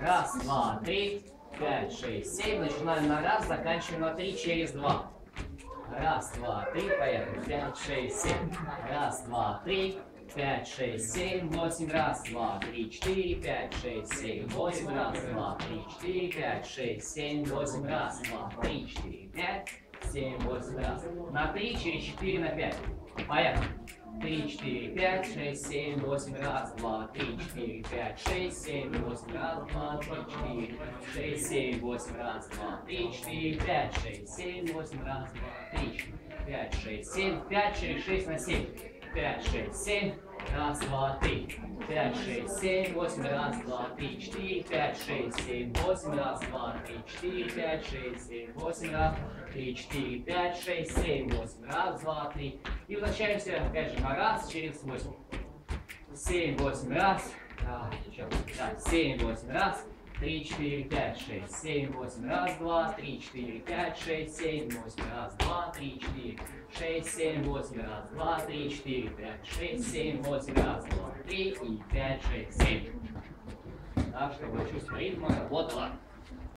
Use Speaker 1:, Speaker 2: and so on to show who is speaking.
Speaker 1: Раз, два, три, 5, 6, 7. Начинаем на раз, заканчиваем на 3 через 2. Раз, два, три, поехали. 5, 6, 7. Раз, два, три, 5, 6, 7, 8. Раз, два, три, 4, 5, 6, 7, 8. Раз, два, три, 4, 5, 6, 7, 8. Раз, два, три, 4, 5, 7, 8. Раз. На 3 через 4 на 5. Поехали. 3, 4, 5, 6, 7, 8. Раз, два, три, 4, 5, 6, 7, 8. Раз, два, три, 4, 6, 7, 8. Раз, два, три, 4, 5, 6, 7, 8. Раз, два, три, 4, 5, 6, 7. 5 через 6 на 7. 5, 6, 7. Раз, два, три. 5, 6, 7, 8. Раз, два, три, 4, 5, 6, 7, 8. Раз, два, три, 4, 5, 6, 7, 8. Раз, 3, 4, 5, 6, 7, 8. Раз, два, три. И возвращаемся опять же на раз через 8. 7, 8. Раз. Еще. Да, 7, 8. Раз. 3, 4, 5, 6, 7, 8. Раз, два, 3, 4, 5, 6, 7, 8. Раз, два, 3, 4, 6, 7, 8. Раз, два, 3, 4, 5, 6, 7, 8. Раз, два, 3 и 5, 6, 7. Так, чтобы чувство ритма работало.